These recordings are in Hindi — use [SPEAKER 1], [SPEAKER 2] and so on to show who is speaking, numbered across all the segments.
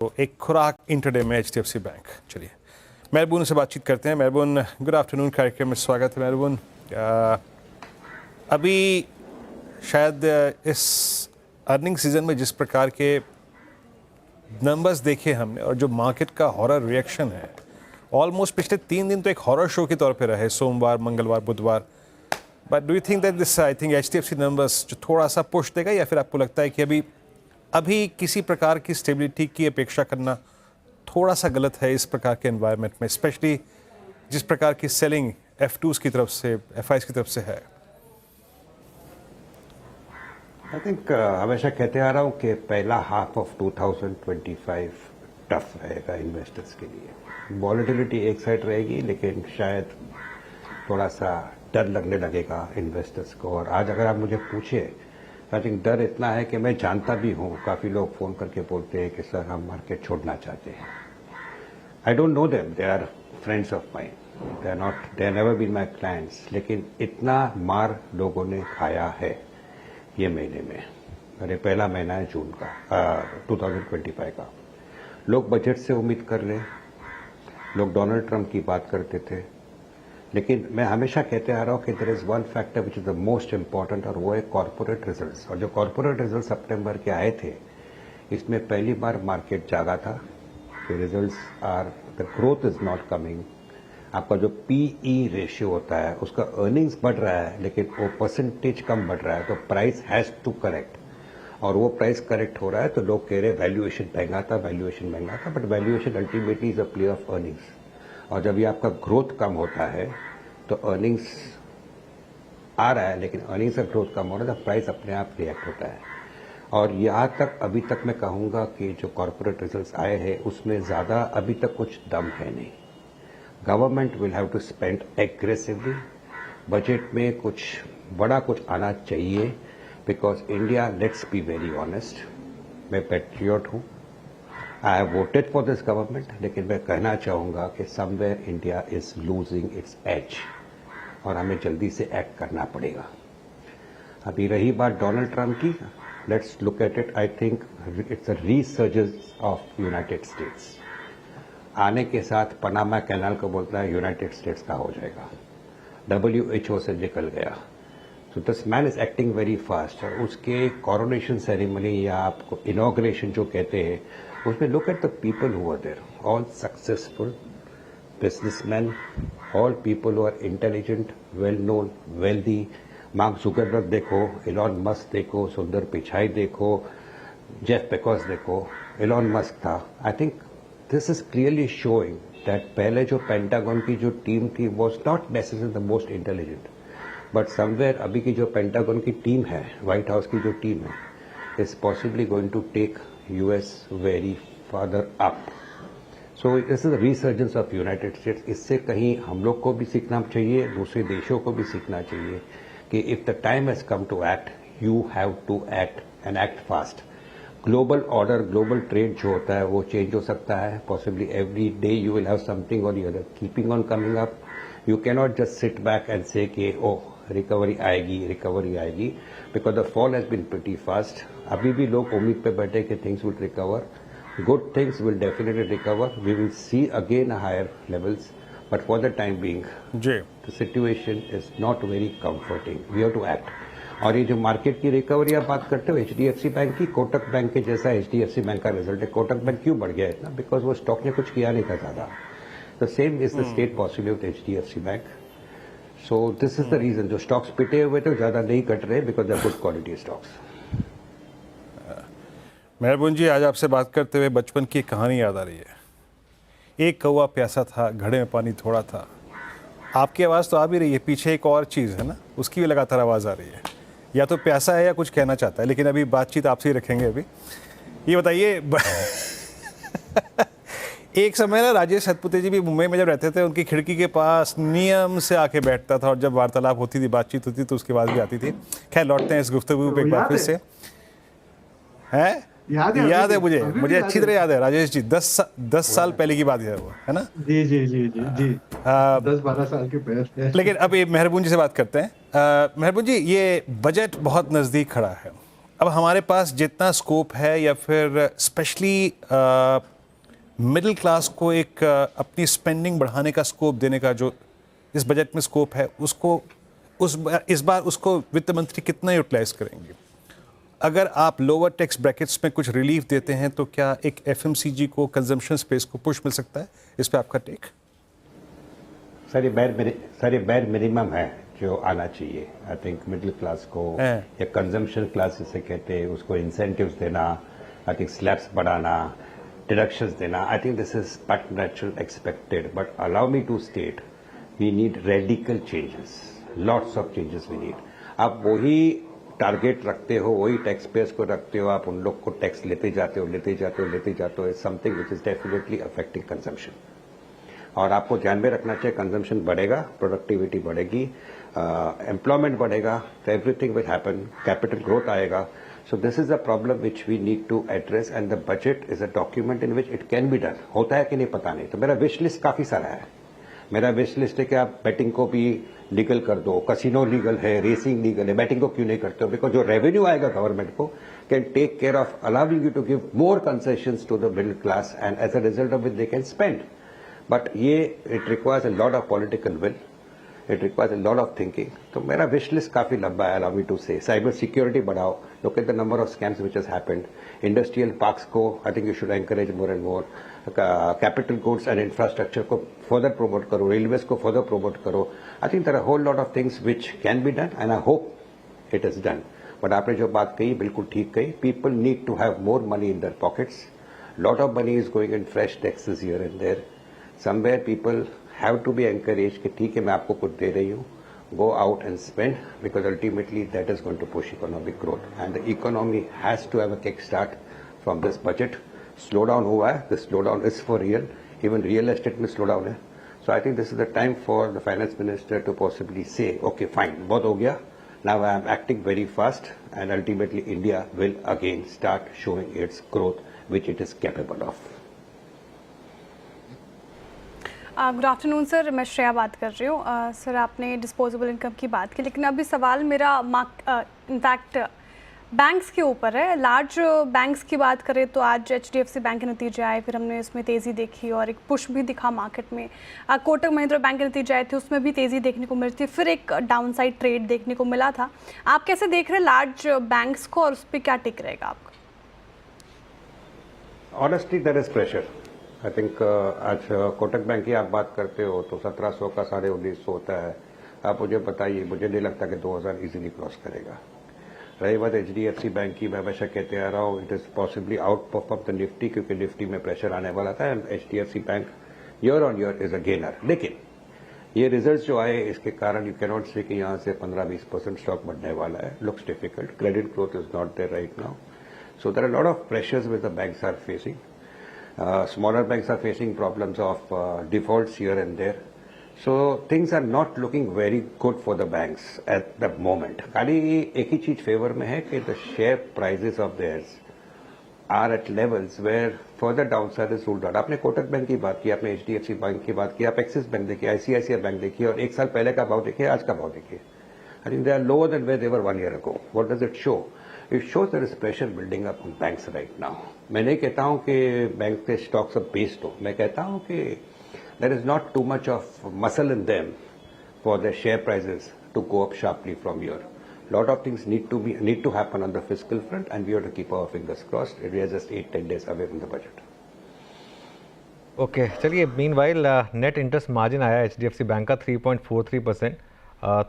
[SPEAKER 1] तो एक खुराक इंटरडे में HDFC बैंक। चलिए मेलबर्न से बातचीत करते हैं। मेलबर्न, गुड आफ्टरनून कार्यक्रम में स्वागत है। मेलबर्न, अभी शायद इस अर्निंग सीजन में जिस प्रकार के नंबर्स देखे हमने और जो मार्केट का हॉरर रिएक्शन है, ऑलमोस्ट पिछले 3 दिन तो एक हॉरर शो के तौर पे रहे, सोमवार, मंगलवार, बुधवार। But do you think that this I think HDFC numbers जो थोड़ा सा पुश देगा, या फिर आपको लगता है कि अभी किसी प्रकार की स्टेबिलिटी की अपेक्षा करना थोड़ा सा गलत है इस प्रकार के एनवायरनमेंट में, स्पेशली जिस प्रकार की सेलिंग F2s की तरफ से, FIs की तरफ से है?
[SPEAKER 2] आई थिंक हमेशा कहते आ रहा हूँ कि पहला हाफ ऑफ 2025 टफ रहेगा इन्वेस्टर्स के लिए। वॉलेटिलिटी एक साइड रहेगी, लेकिन शायद थोड़ा सा डर लगने लगेगा इन्वेस्टर्स को। और आज अगर आप मुझे पूछे, आई थिंक डर इतना है कि मैं जानता भी हूँ, काफ़ी लोग फ़ोन करके बोलते हैं कि सर हम मार्केट छोड़ना चाहते हैं। I don't know them, they are friends of mine, they are never been my clients. लेकिन इतना मार लोगों ने खाया है ये महीने में। अरे पहला महीना है जून का 2025 का। लोग बजट से उम्मीद कर रहे हैं, लोग डोनाल्ड ट्रंप की बात करते थे, लेकिन मैं हमेशा कहते आ रहा हूँ कि there is one factor which is the most important, और वो है कॉर्पोरेट रिजल्ट्स। और जो कॉर्पोरेट रिजल्ट सितंबर के आए थे, इसमें पहली बार मार्केट जागा था कि results are, the growth is not coming. आपका जो PE रेशियो होता है उसका अर्निंग्स बढ़ रहा है, लेकिन वो परसेंटेज कम बढ़ रहा है, तो प्राइस हैज टू करेक्ट। और वो प्राइस करेक्ट हो रहा है तो लोग कह रहे हैं वैल्यूएशन महंगा था, वैल्यूएशन महंगा था। But valuation ultimately is a play of earnings. और जब ये आपका ग्रोथ कम होता है तो अर्निंग्स आ रहा है, लेकिन अर्निंग्स का ग्रोथ कम हो रहा है तो प्राइस अपने आप रिएक्ट होता है। और यहाँ तक अभी तक मैं कहूँगा कि जो कॉर्पोरेट रिजल्ट्स आए हैं उसमें ज़्यादा अभी तक कुछ दम है नहीं। Government will have to spend aggressively. Budget में कुछ बड़ा कुछ आना चाहिए, because India, let's be very honest, मैं पैट्रियट हूँ, I have voted for this government, लेकिन मैं कहना चाहूँगा कि somewhere India is losing its edge और हमें जल्दी से एक्ट करना पड़ेगा। अभी रही बात डोनाल्ड ट्रंप की, let's look at it. I think it's a resurgence of United States. आने के साथ पनामा कैनाल को बोलता है यूनाइटेड स्टेट्स का हो जाएगा, WHO से निकल गया। So this man is acting very fast. और उसके कॉरोनेशन सेरेमनी या आपको इनॉग्रेशन जो कहते हैं, उसमें look at the people who are there, all successful businessman, all people who are intelligent, well known, wealthy. Mark Zuckerberg देखो, एलॉन मस्क देखो, सुंदर पिचाई देखो, जेफ बेकोस देखो, एलॉन मस्क था। आई think this is clearly showing that पहले जो पेंटागन की जो टीम थी was not necessarily the most intelligent, but somewhere अभी की जो पेंटागन की टीम है, व्हाइट हाउस की जो टीम है, is possibly going to take US very farther up. So this is resurgence of United States. इससे कहीं हम लोग को भी सीखना चाहिए, दूसरे देशों को भी सीखना चाहिए कि if the time has come to act, you have to act and act fast. Global order, global trade जो होता है वो चेंज हो सकता है। Possibly every day you will have something और the other keeping on coming up. You can not just sit back and say कि ओह रिकवरी आएगी, रिकवरी आएगी, because the fall has been pretty fast. अभी भी लोग उम्मीद पे बैठे कि things will recover, good things will definitely recover, we will see again higher levels, but for the time being the situation is not very comforting. We have to act. और ये जो मार्केट की रिकवरी आप बात करते हो HDFC बैंक की, कोटक बैंक के जैसा HDFC बैंक का रिजल्ट है। कोटक बैंक क्यों बढ़ गया इतना? बिकॉज वो स्टॉक ने कुछ किया नहीं था ज़्यादा। The same is the state possible with HDFC bank. So this is the reason. जो स्टॉक्स पिटे हुए थे ज़्यादा नहीं कट रहे, because they are good quality stocks.
[SPEAKER 1] Melbourne ji, आज आपसे बात करते हुए बचपन की कहानी याद आ रही है। एक कौवा प्यासा था, घड़े में पानी थोड़ा था। आपकी आवाज़ तो आ भी रही है, पीछे एक और चीज़ है ना, उसकी भी लगातार आवाज़ आ रही है। या तो प्यासा है या कुछ कहना चाहता है, लेकिन अभी बातचीत आपसे ही रखेंगे। अभी ये बताइए एक समय ना राजेश सतपुते जी भी मुंबई में जब रहते थे, उनकी खिड़की के पास नियम से आके बैठता था, और जब वार्तालाप होती थी, बातचीत होती तो उसकी आवाज़ भी आती थी। खैर, लौटते हैं इस गुफ्तगू पे एक बार फिर से। हैं? याद है मुझे अच्छी तरह याद है राजेश जी। 10 साल पहले की बात है वो, है ना?
[SPEAKER 3] जी जी जी जी जी 10-12 साल के पहले।
[SPEAKER 1] लेकिन अब ये मेहरबून जी से बात करते हैं। मेहरबून जी, ये बजट बहुत नज़दीक खड़ा है। अब हमारे पास जितना स्कोप है या फिर स्पेशली मिडिल क्लास को एक अपनी स्पेंडिंग बढ़ाने का स्कोप देने का जो इस बजट में स्कोप है, उसको इस बार उसको वित्त मंत्री कितना यूटिलाइज करेंगे? अगर आप लोअर टैक्स ब्रैकेट्स में कुछ रिलीफ देते हैं तो क्या एक एफएमसीजी को, कंजम्पशन स्पेस को पुश मिल सकता है? इस पे आपका टेक?
[SPEAKER 2] सर ये बैर मिनिमम है जो आना चाहिए। आई थिंक मिडिल क्लास को या कंजम्पशन क्लास जिसे कहते हैं उसको इंसेंटिव्स देना, आई थिंक स्लैब्स बढ़ाना, डिडक्शंस देना, I think this is but natural expected. But allow me to state we need radical changes, lots of changes we need. आप वही टारगेट रखते हो, वही टैक्स पेयर्स को रखते हो, आप उन लोग को टैक्स लेते जाते हो, is something which is definitely affecting consumption. और आपको ध्यान में रखना चाहिए कंजम्पशन बढ़ेगा, प्रोडक्टिविटी बढ़ेगी, एम्प्लॉयमेंट बढ़ेगा, तो everything will happen, capital growth आएगा। So this is a problem which we need to address and the budget is a document in which it can be done. होता है कि नहीं पता नहीं। तो मेरा विश लिस्ट काफी सारा है। मेरा विश लिस्ट है कि आप बैटिंग को भी लीगल कर दो, कसिनो लीगल है, रेसिंग लीगल है, बैटिंग को क्यों नहीं करते हो? बिकॉज जो रेवेन्यू आएगा गवर्नमेंट को can take care of allowing you to give more concessions to the middle class and as a result of which they can spend. But ये it requires a lot of political will, it requires a lot of thinking. तो मेरा विश लिस्ट काफी लंबा है, allow me to say. Cyber security बढ़ाओ, look at the number of scams which has happened. Industrial parks को I think you should encourage more and more. Capital goods and infrastructure को फर्दर प्रमोट करो, रेलवेज को फर्दर प्रमोट करो। I think there are whole lot of things which can be done and I hope it is done. But आपने जो बात कही बिल्कुल ठीक कही। People need to have more money in their pockets. Lot of money is going in fresh taxes here and there. Somewhere people have to be encourage कि ठीक है मैं आपको कुछ दे रही हूँ, go out and spend, because ultimately that is going to push economic growth and the economy has to have a kickstart from this budget. Slowdown हुआ है, this slowdown is for real, even real estate में slowdown है. So I think this is the time for the finance minister to possibly say, okay fine, बहुत हो गया, now I am acting very fast and ultimately India will again start showing its growth which it is capable of.
[SPEAKER 4] Good afternoon sir, मैं श्रेया बात कर रही हूँ। सर आपने डिस्पोजेबल इनकम की बात की, लेकिन अभी सवाल मेरा इनफैक्ट बैंक्स के ऊपर है। लार्ज बैंक्स की बात करें तो आज HDFC बैंक के नतीजे आए, फिर हमने उसमें तेज़ी देखी और एक पुश भी दिखा मार्केट में। कोटक महिंद्रा बैंक के नतीजे आए थे, उसमें भी तेज़ी देखने को मिली थी, फिर एक डाउनसाइड ट्रेड देखने को मिला था। आप कैसे देख रहे हैं लार्ज बैंक्स को और उस पर क्या टिक रहेगा आपका?
[SPEAKER 2] Honestly there is pressure. I think आज कोटक बैंक की आप बात करते हो तो 1700 का 1950 होता है। आप मुझे बताइए, मुझे नहीं लगता कि 2000 इजीली क्रॉस करेगा। रही बात HDFC बैंक की, मैं हमेशा कहते आ रहा हूँ it is possibly out perform the Nifty, क्योंकि निफ्टी में प्रेशर आने वाला था and HDFC bank year on year is a gainer. लेकिन ये रिजल्ट जो आए इसके कारण यू कैनॉट से कि यहाँ से 15-20% स्टॉक बढ़ने वाला है। Looks difficult, credit growth is not there right now, so there are lot of pressures with the banks are facing. Smaller banks are facing problems of defaults here and there. So things are not looking very good for the banks at the moment. खाली एक ही चीज फेवर में है कि the share prices of theirs are at levels where further downside is ruled out. आपने कोटक बैंक की बात की, आपने HDFC बैंक की बात की, आप एक्सिस बैंक देखिए, ICICI बैंक देखिए और एक साल पहले का भाव देखिए, आज का भाव देखिए। I think they are lower than where they were 1 year ago. What does it show? It shows there is pressure building up on banks right now. मैं नहीं कहता हूँ कि बैंक के स्टॉक्स अब बेस्ड हो, मैं कहता हूँ कि there is not too much of muscle in them for their share prices to go up sharply from here. Lot of things need to happen on the fiscal front and we have to keep our fingers crossed. We are just 8-10 days away from the budget.
[SPEAKER 5] Okay चलिए, मीनवाइल नेट इंटरेस्ट मार्जिन आया HDFC बैंक का 3.43%,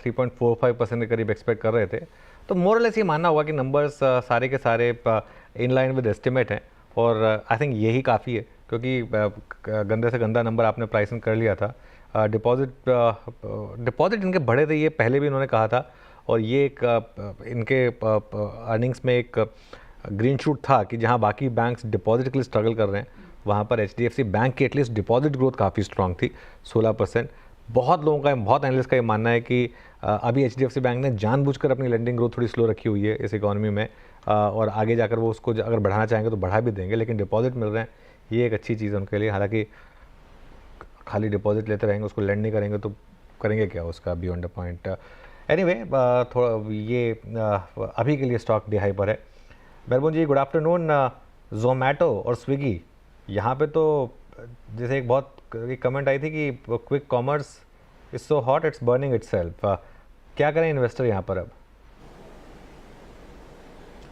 [SPEAKER 5] 3.45% के करीब एक्सपेक्ट कर रहे थे। तो मोरलेस ये मानना होगा कि नंबर्स सारे के सारे इन लाइन विद एस्टिमेट हैं और आई थिंक यही काफ़ी है, क्योंकि गंदे से गंदा नंबर आपने प्राइसिंग कर लिया था। डिपॉजिट इनके बढ़े थे, ये पहले भी इन्होंने कहा था और ये एक इनके अर्निंग्स में एक ग्रीन शूट था कि जहां बाकी बैंक्स डिपॉजिट के लिए स्ट्रगल कर रहे हैं, वहां पर HDFC बैंक की एटलीस्ट डिपॉजिट ग्रोथ काफ़ी स्ट्रांग थी, 16%। बहुत लोगों का, बहुत एनालिस्ट का ये मानना है कि अभी HDFC बैंक ने जानबूझकर अपनी लेंडिंग ग्रोथ थोड़ी स्लो रखी हुई है इस इकोनॉमी में और आगे जाकर वो उसको अगर बढ़ाना चाहेंगे तो बढ़ा भी देंगे, लेकिन डिपॉजिट मिल रहे हैं, ये एक अच्छी चीज़ है उनके लिए। हालांकि खाली डिपॉजिट लेते रहेंगे, उसको लेंड नहीं करेंगे तो करेंगे क्या उसका, बियॉन्ड द पॉइंट। एनीवे, थोड़ा ये अभी के लिए स्टॉक डिहाई पर है। मेहरबान जी, गुड आफ्टरनून। जोमेटो और स्विगी, यहाँ पे तो जैसे एक बहुत एक कमेंट आई थी कि quick commerce is so hot it's burning itself. क्या करें इन्वेस्टर यहाँ पर अब?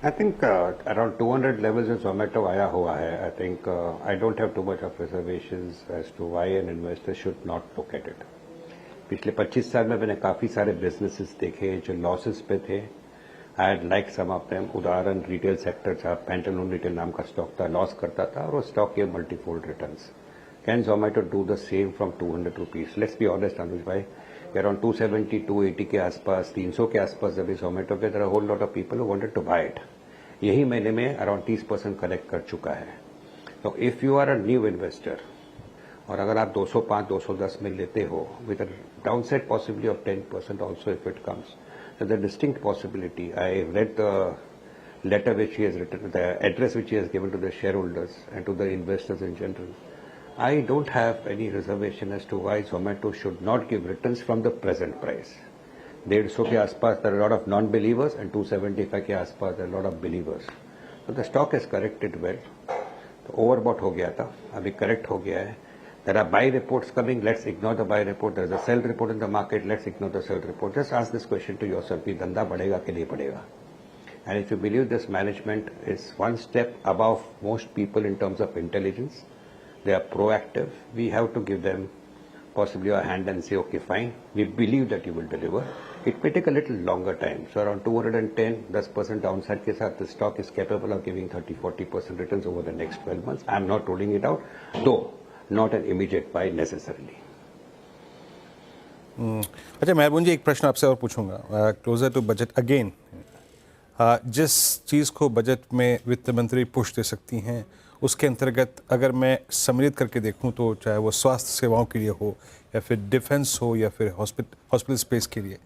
[SPEAKER 2] I think around 200 levels of Zomato आया हुआ है. I think I don't have too much of reservations as to why an investor should not look at it. पिछले 25 साल में मैंने काफ़ी सारे businesses देखे जो losses पे थे. I had liked some of them. उदाहरण रिटेल सेक्टर था, पेंटालून रिटेल नाम का स्टॉक था, लॉस करता था और वो स्टॉक के multifold returns. Can Zomato do the same from 200 rupees? Let's be honest, अनुज भाई, around 270, 280 के आसपास, 300 के आसपास जब Zomato के there are a whole lot of people who wanted to buy it. यही महीने में अराउंड 30% कलेक्ट कर चुका है. तो if you are a new investor और अगर आप 205, 210 में लेते हो with a downside possibility of 10% also if it comes, the distinct possibility. I read the letter which he has written, the address which he has given to the shareholders and to the investors in general. I don't have any reservation as to why Zomato should not give returns from the present price. 150 के आसपास there are a lot of non-believers and 275 के आसपास there are a lot of believers. So the stock has corrected well. तो overbought हो गया था, अभी correct हो गया है. There are buy reports coming. Let's ignore the buy report. There is a sell report in the market. Let's ignore the sell report. Just ask this question to yourself: कि धंधा बढ़ेगा कि नहीं बढ़ेगा? And if you believe this management is one step above most people in terms of intelligence, they are proactive. We have to give them possibly a hand and say, okay, fine, we believe that you will deliver. It may take a little longer time. So around 210, 10% downside के साथ the stock is capable of giving 30-40% returns over the next 12 months. I am not ruling it out, though not an immediate buy necessarily.
[SPEAKER 1] अच्छा मेहरबान जी, एक प्रश्न आपसे और पूछूंगा. क्लोजर टू बजट अगेन, जिस चीज़ को बजट में वित्त मंत्री पुश दे सकती हैं उसके अंतर्गत अगर मैं सम्मिलित करके देखूं तो चाहे वो स्वास्थ्य सेवाओं के लिए हो या फिर डिफेंस हो या फिर हॉस्पिटल स्पेस के लिए,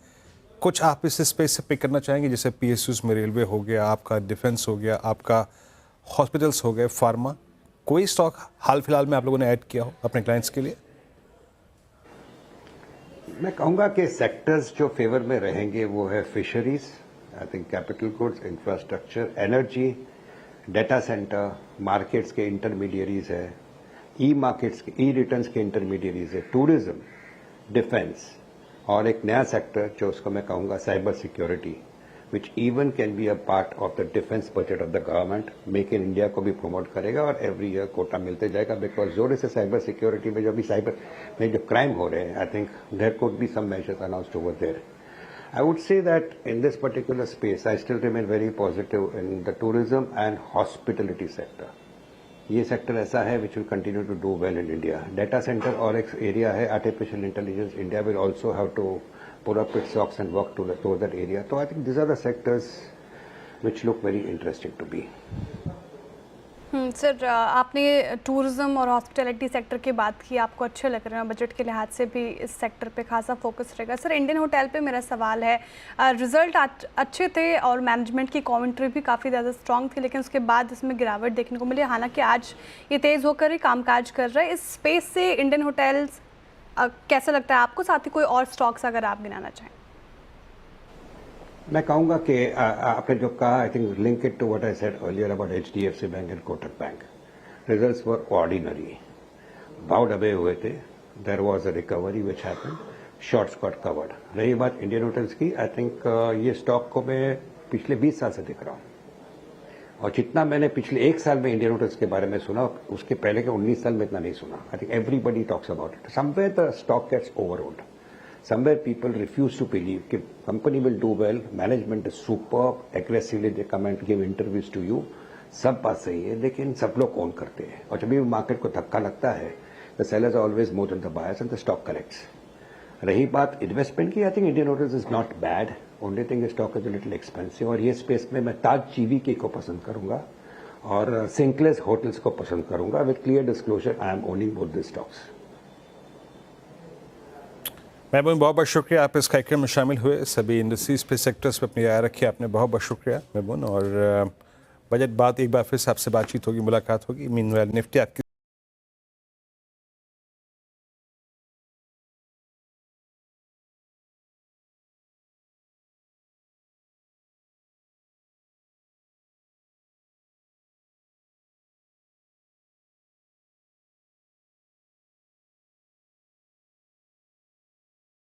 [SPEAKER 1] कुछ आप इस स्पेस से पिक करना चाहेंगे? जैसे पीएसयूज़ में रेलवे हो गया, आपका डिफेंस हो गया, आपका हॉस्पिटल्स हो गए, फार्मा, कोई स्टॉक हाल फिलहाल में आप लोगों ने ऐड किया हो अपने क्लाइंट्स के लिए?
[SPEAKER 2] मैं कहूँगा कि सेक्टर्स जो फेवर में रहेंगे वो है fisheries, I think capital goods, infrastructure, energy, data centre, markets के इंटरमीडियरीज है, ई मार्केट्स के ई रिटर्न्स के इंटरमीडियरीज है, टूरिज्म, डिफेंस और एक नया सेक्टर जो उसको मैं कहूँगा cyber security, which even can be a part of the defence budget of the government. Make in India को भी प्रमोट करेगा और एवरी ईयर कोटा मिलते जाएगा. बिकॉज जोर से साइबर सिक्योरिटी में जो भी साइबर में जो क्राइम हो रहे हैं, I think there could be some measures announced over there. I would say that in this particular space, I still remain very positive in the tourism and hospitality sector. ये सेक्टर ऐसा है which will continue to do well in India. Data center और एक एरिया है, artificial intelligence. India will also have to pull up its socks and work toward that area. So I think these are the sectors which look very interesting to me.
[SPEAKER 4] Sir, आपने टूरिज़्म और हॉस्पिटैलिटी सेक्टर की बात की, आपको अच्छे लग रहे हैं, बजट के लिहाज से भी इस सेक्टर पे खासा फोकस रहेगा. सर, इंडियन होटल पे मेरा सवाल है, रिजल्ट अच्छे थे और मैनेजमेंट की कमेंट्री भी काफ़ी ज़्यादा स्ट्रॉन्ग थी, लेकिन उसके बाद इसमें गिरावट देखने को मिली. हालांकि आज ये तेज़ होकर ही कामकाज कर रहा है. इस स्पेस से इंडियन होटल्स कैसा लगता है आपको? साथ ही कोई और स्टॉक्स अगर आप गिनाना चाहें.
[SPEAKER 2] मैं कहूँगा कि आपने जो कहा, I think link it to what I said earlier about HDFC bank and Kotak bank. Results were ordinary, भाव दबे हुए थे. There was a recovery which happened, shorts got covered. रही बात इंडियन होटल्स की, आई थिंक ये स्टॉक को मैं पिछले 20 साल से दिख रहा हूँ और जितना मैंने पिछले 1 साल में इंडियन होटल्स के बारे में सुना, उसके पहले के 19 साल में इतना नहीं सुना. I think everybody talks about it. Somewhere the stock gets overhauled. Somewhere people refuse to believe that company will do well, management is superb, aggressively they come and give interviews to you. सब बात सही है, लेकिन सब लोग ओन करते हैं और जब भी मार्केट को धक्का लगता है, the sellers are always more than the buyers and the stock corrects. रही बात इन्वेस्टमेंट की, I think Indian hotels is not bad. Only thing stock is little expensive और ये स्पेस में मैं ताज GVK को पसंद करूंगा और सिंक्लेस होटल्स को पसंद करूंगा. With clear disclosure, I am owning both the stocks.
[SPEAKER 1] महबूब, बहुत बहुत शुक्रिया आप इस कार्यक्रम में शामिल हुए. सभी इंडस्ट्रीज पे, सेक्टर्स पे अपनी राय रखी आपने, बहुत बहुत शुक्रिया महबूब. और बजट बात एक बार फिर से आपसे बातचीत होगी, मुलाकात होगी. मीनवाइल निफ्टी आपकी